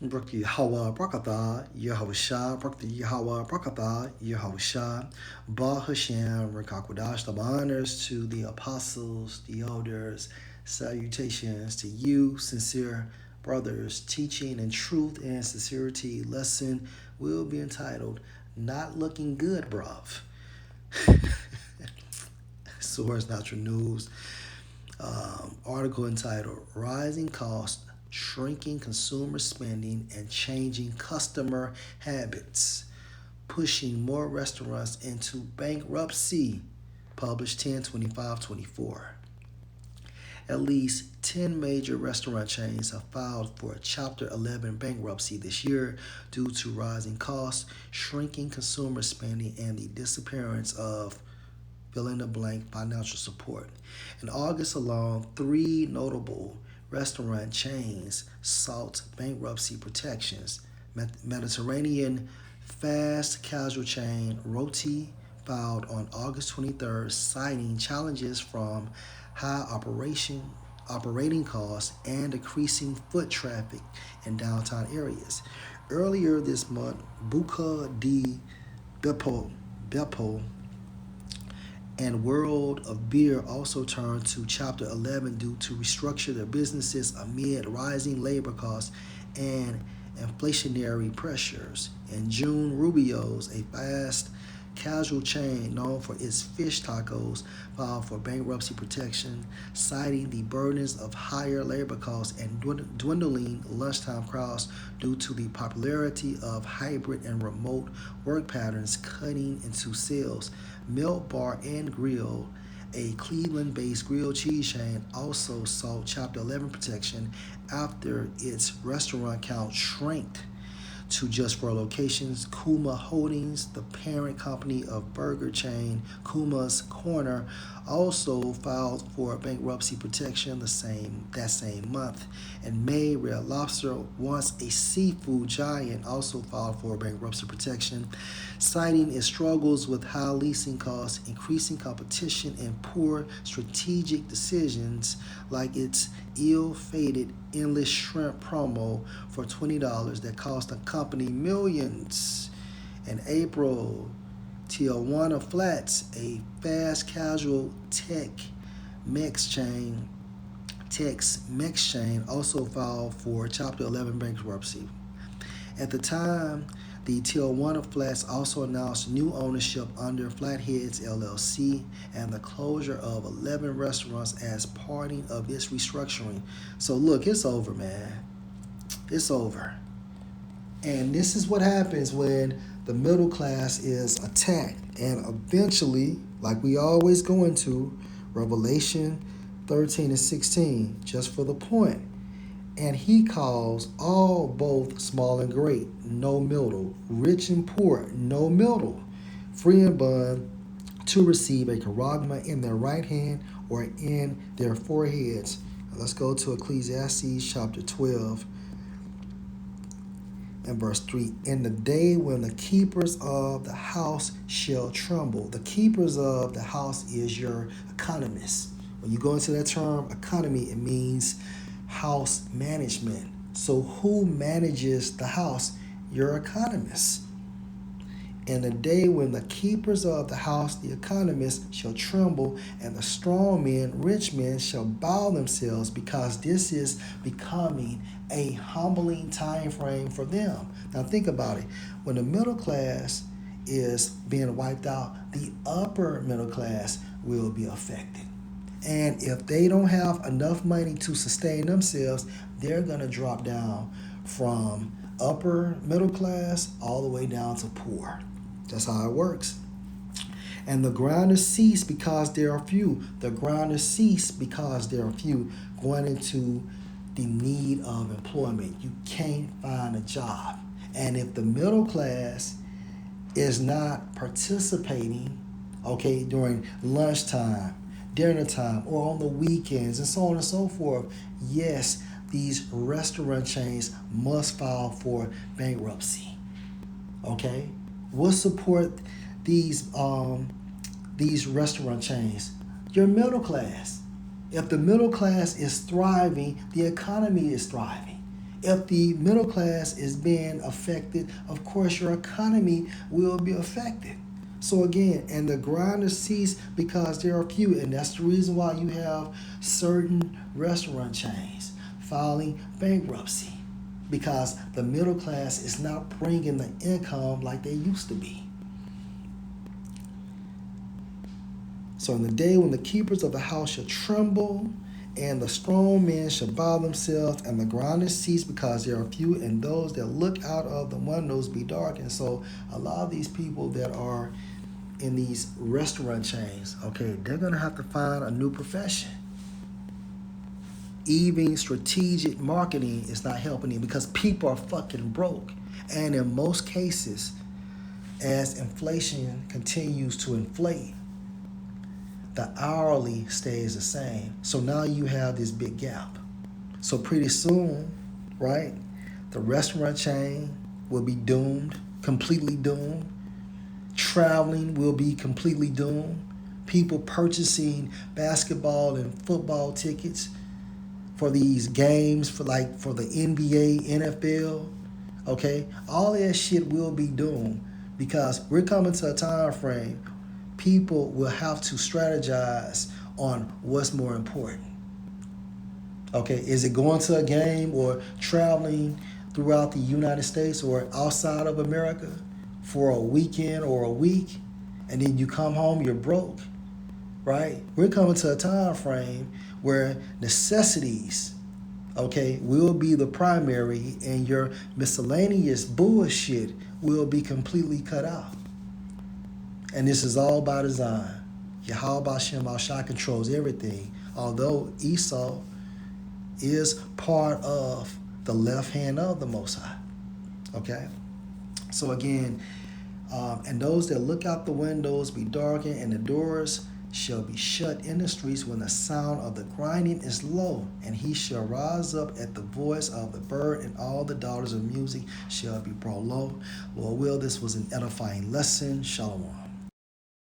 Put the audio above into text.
Braki Hawa Brakatha, Yahusha, Brakti Hawa Brakatha, Yahusha, Ba Hashem, Rakakwadash, the honors to the apostles, the elders, salutations to you, sincere brothers, teaching in truth and sincerity. Lesson will be entitled, Not Looking Good, Bruv. Source Natural News. Article entitled Rising Costs, Shrinking Consumer Spending, and Changing Customer Habits, Pushing More Restaurants into Bankruptcy, published 10/25/24. At least 10 major restaurant chains have filed for Chapter 11 bankruptcy this year due to rising costs, shrinking consumer spending, and the disappearance of fill in the blank financial support. In August alone, three notable restaurant chains sought bankruptcy protections. Mediterranean fast casual chain Roti filed on August 23rd, citing challenges from high operating costs and decreasing foot traffic in downtown areas. Earlier this month, Buca di Beppo and World of Beer also turned to Chapter 11 due to restructure their businesses amid rising labor costs and inflationary pressures. In June, Rubio's, a fast casual chain known for its fish tacos, filed for bankruptcy protection, citing the burdens of higher labor costs and dwindling lunchtime crowds due to the popularity of hybrid and remote work patterns cutting into sales. Milk Bar and Grill, a Cleveland based grilled cheese chain, also sought Chapter 11 protection after its restaurant count shrank to just four locations. Kuma Holdings, the parent company of burger chain Kuma's Corner, also filed for bankruptcy protection that same month. In May, Red Lobster, once a seafood giant, also filed for bankruptcy protection, citing its struggles with high leasing costs, increasing competition, and poor strategic decisions like its ill-fated endless shrimp promo for $20 that cost the company millions. In April, Tijuana Flats, a fast casual Tex-Mex chain, also filed for Chapter 11 bankruptcy. At the time, the Tijuana Flats also announced new ownership under Flatheads LLC and the closure of 11 restaurants as part of its restructuring. So look, it's over, man. It's over. And this is what happens when the middle class is attacked. And eventually, like we always go into, Revelation 13 and 16, just for the point. And he calls all both small and great, no middle, rich and poor, no middle, free and bond, to receive a charagma in their right hand or in their foreheads. Let's go to Ecclesiastes chapter 12 and verse 3. In the day when the keepers of the house shall tremble. The keepers of the house is your economist. When you go into that term economy, it means house management. So who manages the house? Your economist. In the day when the keepers of the house, the economists, shall tremble, and the strong men, rich men, shall bow themselves, because this is becoming a humbling time frame for them. Now think about it. When the middle class is being wiped out, the upper middle class will be affected. And if they don't have enough money to sustain themselves, they're going to drop down from upper middle class all the way down to poor. That's how it works. And the grounders cease because there are few. The grounders cease because there are few, going into the need of employment. You can't find a job. And if the middle class is not participating, okay, during lunchtime, dinner time, or on the weekends, and so on and so forth, yes, these restaurant chains must file for bankruptcy. Okay, we'll support these restaurant chains. Your middle class. If the middle class is thriving, the economy is thriving. If the middle class is being affected, of course your economy will be affected. So again, and the grinder cease because there are few, and that's the reason why you have certain restaurant chains filing bankruptcy because the middle class is not bringing the income like they used to be. So in the day when the keepers of the house shall tremble, and the strong men shall bow themselves, and the grinders cease because there are few, and those that look out of the windows be darkened. So a lot of these people that are in these restaurant chains, okay, they're gonna have to find a new profession. Even strategic marketing is not helping them because people are fucking broke. And in most cases, as inflation continues to inflate, the hourly stays the same. So now you have this big gap. So pretty soon, right, the restaurant chain will be doomed, completely doomed. Traveling will be completely doomed. People purchasing basketball and football tickets for these games, for the NBA, NFL, okay? All that shit will be doomed because we're coming to a time frame people will have to strategize on what's more important. Okay, is it going to a game or traveling throughout the United States or outside of America for a weekend or a week, and then you come home, you're broke, right? We're coming to a time frame where necessities, okay, will be the primary, and your miscellaneous bullshit will be completely cut out. And this is all by design. Yahweh Shem Shai controls everything. Although Esau is part of the left hand of the Most High. Okay? So again, and those that look out the windows be darkened, and the doors shall be shut in the streets when the sound of the grinding is low, and he shall rise up at the voice of the bird, and all the daughters of music shall be brought low. Lord will, this was an edifying lesson. Shalom.